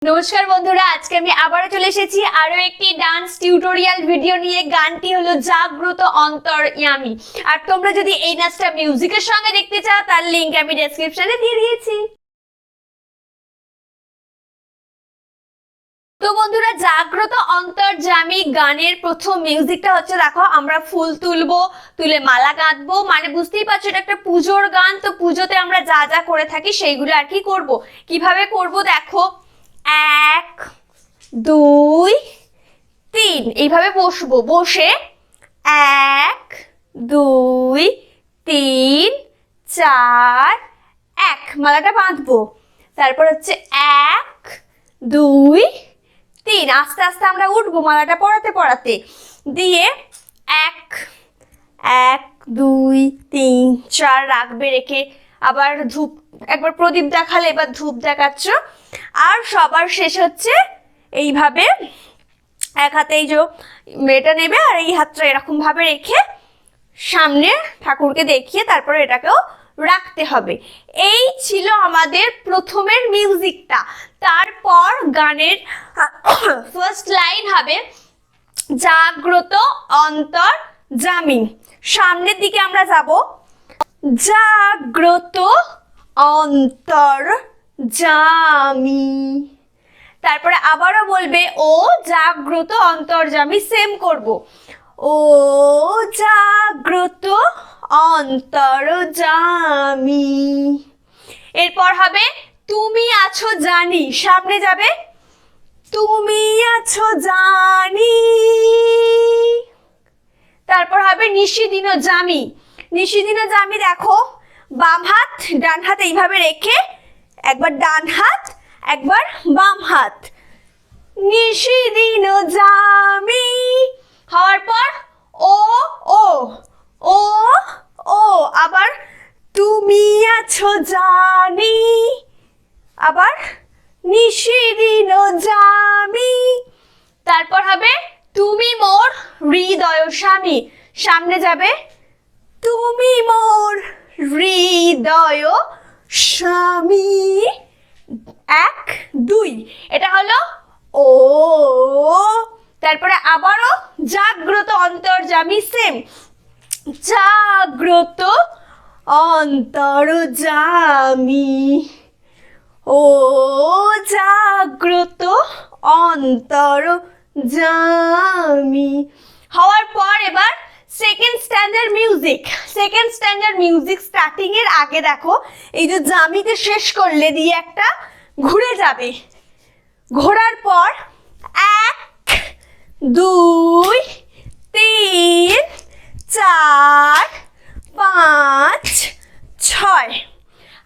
নমস্কার বন্ধুরা, আজকে আমি আবারও চলে এসেছি আরো একটি ডান্স টিউটোরিয়াল ভিডিও নিয়ে। গানটি হলো জাগ্রত অন্তর ইয়ামি। আর তোমরা যদি এই নাচটা মিউজিকের সঙ্গে দেখতে চাও তার লিংক আমি ডেসক্রিপশনে দিয়ে দিয়েছি। তো বন্ধুরা, জাগ্রত অন্তর জামি গানের প্রথম মিউজিকটা হচ্ছে, দেখো আমরা ফুল তুলবো, তুলে মালা গাঁথবো, মানে বুঝতেই পারছো এটা একটা পুজোর গান। তো পুজোতে আমরা যা যা করে থাকি সেইগুলো আর কি করবো। কিভাবে করব দেখো, 1 2 3 এইভাবে বসবো। বসে 1 2 3 4 1 মালাটা বাঁধবো। তারপর হচ্ছে 1 2 3 আস্তে আস্তে আমরা উঠবো মালাটা পরাতে পরাতে। দিয়ে 1 1 2 3 4 রাখবে, রেখে আবার ধূপ, একবার প্রদীপ দেখালে এবার ধূপ দেখাচ্ছ। আর সবার শেষ হচ্ছে এইভাবে এক হাতে এই যে এটা নেবে আর এই হাতটা এরকম ভাবে রেখে সামনে ঠাকুরকে দেখিয়ে তারপরে এটাকেও রাখতে হবে। এই ছিল আমাদের প্রথমের মিউজিকটা। তারপর গানের ফার্স্ট লাইন হবে জাগ্রত অন্তর জামি। সামনের দিকে আমরা যাব, জাগ্রত অন্তর জামি। তারপরে আবারও বলবে ও জাগ্রত অন্তর্যামী, সেম করব। ও জাগ্রত অন্তর্যামী। এরপর হবে তুমি আছো জানি, সামনে যাবে তুমি আছো জানি। তারপর হবে নিশিদিন জামি। নিশিদিন জামি, দেখো বাম হাত ডান হাত এইভাবে রেখে একবার ডান হাত একবার বাম হাত। নিশিদিন জামি হওয়ার পর ও ও ও ও, আবার তুমি আছো জানি, আবার নিশিদিন জামি। তারপর হবে তুমি মোর হৃদয় স্বামী, সামনে যাবে তুমি মোর হৃদয় স্বামী। 1 2 এটা হলো ও। তারপরে আবারও জাগ্রত অন্তর্যামী, সেম জাগ্রত অন্তর্যামী। ও জাগ্রত অন্তর্যামী হওয়ার পর এবার second standard music. Second standard music starting এর আগে দেখো এই যে জামিতে শেষ করলে দিয়ে একটা ঘুরে যাবে। ঘোরার পর 1 2 3 4 5 6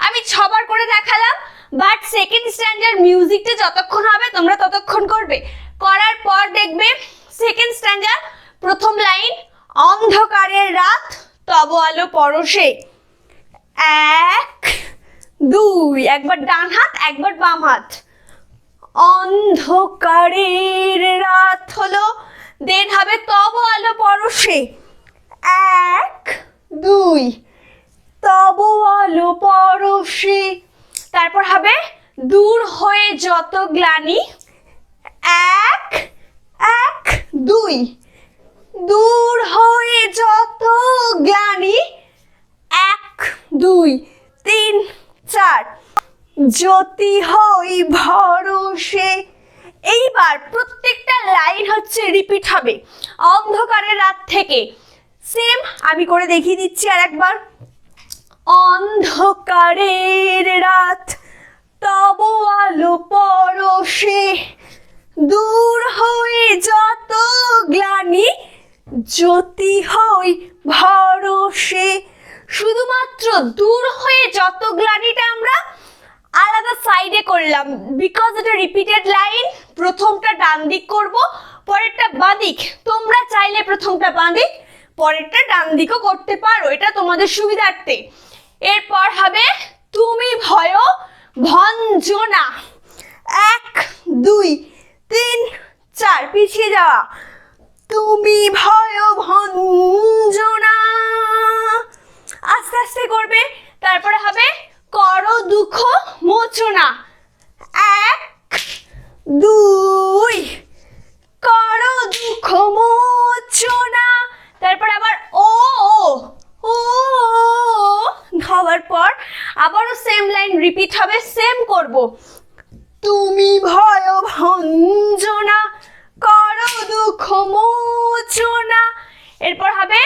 আমি 6 বার করে দেখালাম। বাট সেকেন্ড স্ট্যান্ডার্ড মিউজিকটা যতক্ষণ হবে তোমরা ততক্ষণ করবে। করার পর দেখবে সেকেন্ড স্ট্যান্ডার্ড প্রথম লাইন অন্ধকারের রাত তব আলো পরশে। 1 2 একবার ডান হাত একবার বাম হাত। অন্ধকারের রাত হলো, দেন হবে তব আলো পরশে। 1 2 তব আলো পরশে। তারপর হবে দূর হয়ে যত গ্লানি। 1 1 2 দূর হয়ে যত গ্লানি। 1 2 3 4 জ্যোতি হই ভরসে। এইবার প্রত্যেকটা লাইন হচ্ছে রিপিট হবে অন্ধকারের রাত থেকে। সেম আমি করে দেখিয়ে দিচ্ছি আর একবার। অন্ধকারের রাত তব আলো পরশে, দূর হয়ে যত গ্লানি জ্যোতি হই ভরসে। শুধুমাত্র দূর হয়ে যত গ্লানিটা আমরা আলাদা সাইডে করলাম, বিকজ এটা রিপিটেড লাইন। প্রথমটা ডান দিক করব, পরেরটা বাঁ দিক। তোমরা চাইলে প্রথমটা বাঁ দিক পরেরটা ডান দিকও করতে পারো, এটা তোমাদের সুবিধার্থে। এরপর হবে তুমি ভয় ভঞ্জনা। 1 2 3 4 পিছিয়ে যাওয়া। তুমি ভয় ভঞ্জনা, আস্তে আস্তে করবে। তারপরে হবে করো দুঃখ মোচনা। 1 দুই, করো দুঃখ মোচনা। তারপর আবার ও ও হওয়ার পর আবারও সেম লাইন রিপিট হবে, সেম করব। তুমি ভয় ভঞ্জনা, করো দুঃখ মোচনা। এরপর হবে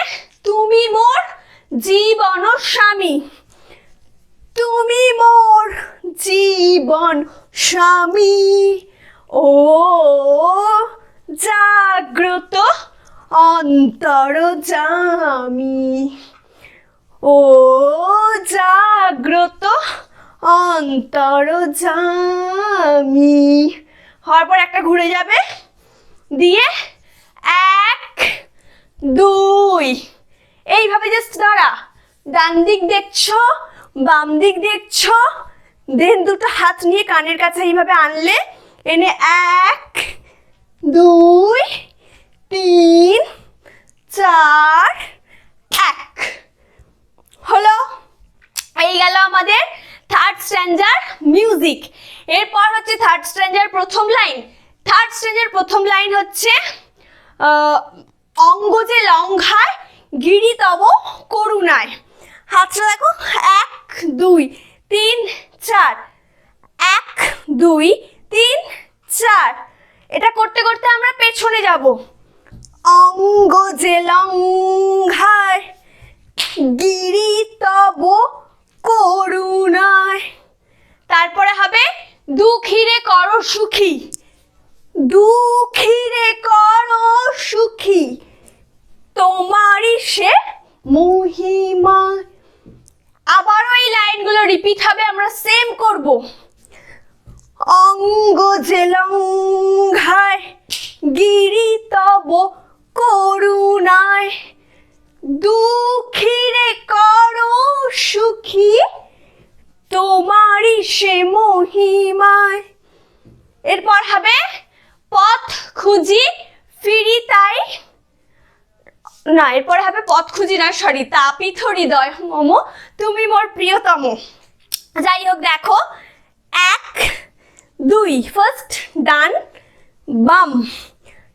তুমি মোর জীবন স্বামী, তুমি মোর জীবন স্বামী। ও জাগ্রত অন্তর জামি, ও জাগ্রত অন্তর জামি। হওয়ার পর একটা ঘুরে যাবে, দিয়ে এক দুই, এইভাবে জাস্ট দাঁড়া, ডান দিক দেখছো বাম দিক দেখছো, দেন দুটো হাত নিয়ে কানের কাছে এইভাবে আনলে, এনে এক দুই তিন চার এক, হলো। এই গেল আমাদের থার্ড স্ট্যান্জার মিউজিক। এরপর হচ্ছে থার্ড স্ট্যান্জার প্রথম লাইন। থার্ড স্ট্যান্জার প্রথম লাইন হচ্ছে অঙ্গ যে লঙ্ঘায় গিরি তব করুণায়। হাতটা দেখো, এক দুই তিন চার, এক দুই তিন চার। এটা করতে করতে আমরা পেছনে যাব। অঙ্গ যে লঙ্ঘায় গিরি তব করুণায়। তারপরে হবে দুঃখীরে করো সুখী, দুঃখীরে করো সুখী, তোমারই সে মহিমা। আবারও এই লাইনগুলো রিপিট হবে, আমরা সেম করব। অঙ্গ যে লঙ্ঘায় গিরি তব করুণায়, দুঃখীরে করো সুখী, তোমারই সে মহিমায়। এরপর হবে পথ খুঁজি ফিরি তাই, না এরপরে হবে পথ খুঁজি না, সরি, তাপিত হৃদয় মম তুমি মোর প্রিয়তম। যাই হোক, দেখো এক দুই, ফার্স্ট ডান বাম,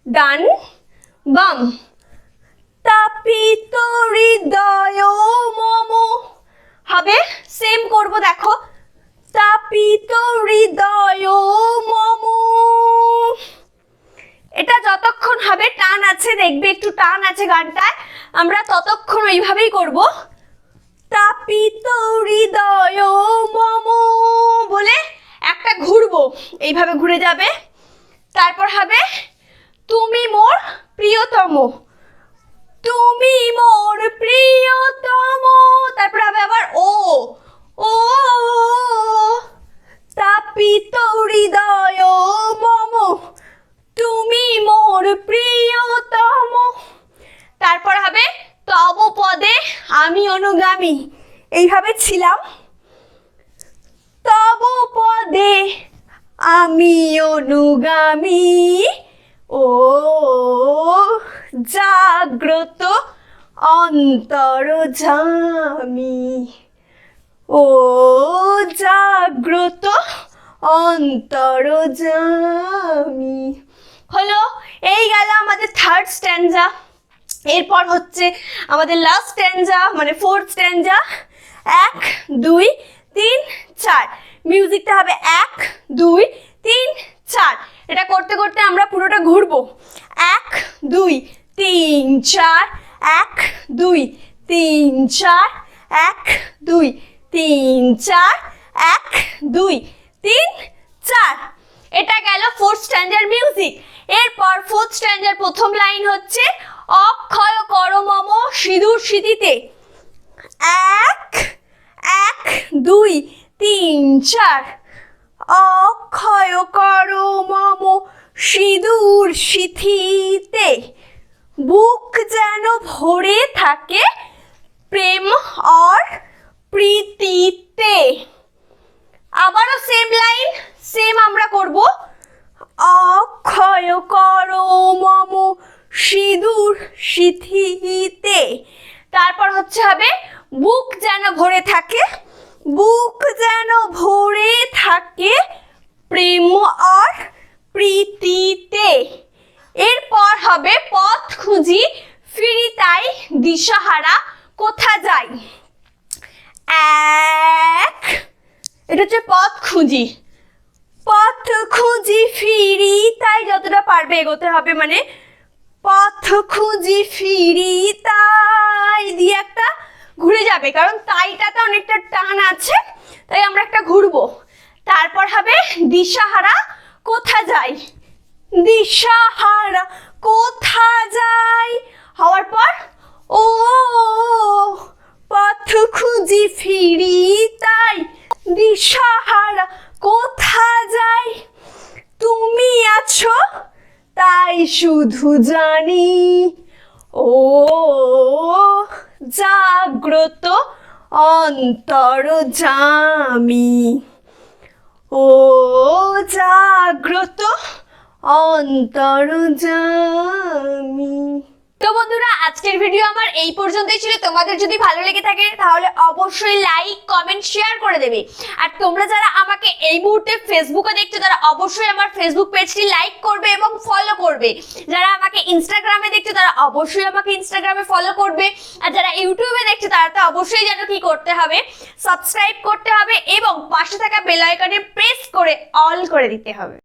ডান বাম। তাপিত হৃদয় মম হবে, সেম করব, দেখো তাপিত হৃদয় মম। এটা যতক্ষণ হবে টান আছে, দেখবে একটু টান আছে গানটায়, আমরা ততক্ষণ ওইভাবেই করব। তাপিত হৃদয় মম বলে একটা ঘুরবো, এইভাবে ঘুরে যাবে। তারপর হবে তুমি মোর প্রিয়তম, তুমি মোর প্রিয়তম। তারপর হবে আবার ও ও, তাপিত হৃদয় মম তুমি মোর প্রিয়তম। তারপর হবে তব পদে আমি অনুগামী, এইভাবে ছিলাম। তব পদে আমি অনুগামী, ও জাগ্রত অন্তর জামি, ও জাগ্রত অন্তর জামি। হলো, এই গেল আমাদের থার্ড স্ট্যান্জা। এরপর হচ্ছে আমাদের লাস্ট স্ট্যান্জা, মানে ফোর্থ স্ট্যান্জা। এক দুই তিন চার, মিউজিকটা হবে এক দুই তিন চার। এটা করতে করতে আমরা পুরোটা ঘুরবো। এক দুই তিন চার, এক দুই তিন চার, এক দুই তিন চার, এক দুই তিন চার। এটা গেল ফোর্থ স্ট্যান্ডার্ড মিউজিক। এরপর ফোর্থ স্ট্যান্ডার্ড প্রথম লাইন হচ্ছে অক্ষয় কর মম সিঁদুর স্মৃতিতে। এক এক দুই তিন চার, অক্ষয় কর মম সিঁদুর স্মৃতিতে, বুক যেন ভরে থাকে প্রেম আর প্রীতিতে। আবারও সেম লাইন, সেম আমরা করব। অক্ষয় কর মম সিঁদুর স্মৃতিতে। তারপর হচ্ছে হবে বুক যেন ভরে থাকে, বুক যেন ভরে থাকে প্রেম আর ফিরিতে, এরপর হবে পথ খুঁজি ফিরি তাই দিশাহারা কোথা যাই। এক, এটা হচ্ছে পথ খুঁজি, পথ খুঁজি ফিরি তাই যতটা পারবে এগোতে হবে, মানে পথ খুঁজি ফিরি তাই দিয়ে একটা ঘুরে যাবে, কারণ তাইটাতে অনেকটা টান আছে, তাই আমরা একটা ঘুরবো। তারপর হবে দিশাহারা কোথা যাই, দিশাহারা কোথা যাই হওয়ার পর ও পথ খুঁজি ফিরি তাই দিশাহারা কোথা যাই, তুমি আছো তাই শুধু জানি, ও জাগ্রত অন্তর জামি, ও জাগ্রত অন্তর জামি। তো বন্ধুরা, আজকের ভিডিও আমার এই পর্যন্তই ছিল। তোমাদের যদি ভালো লেগে থাকে তাহলে অবশ্যই লাইক কমেন্ট শেয়ার করে দেবে। আর তোমরা যারা আমাকে এই মুহূর্তে ফেসবুকে দেখছো তারা অবশ্যই আমার ফেসবুক পেজটি লাইক করবে এবং ফলো করবে। যারা আমাকে ইনস্টাগ্রামে দেখছো তারা অবশ্যই আমাকে ইনস্টাগ্রামে ফলো করবে। আর যারা ইউটিউবে দেখছো তারা তো অবশ্যই জানো কি করতে হবে, সাবস্ক্রাইব করতে হবে এবং পাশে থাকা বেল আইকনে প্রেস করে অল করে দিতে হবে।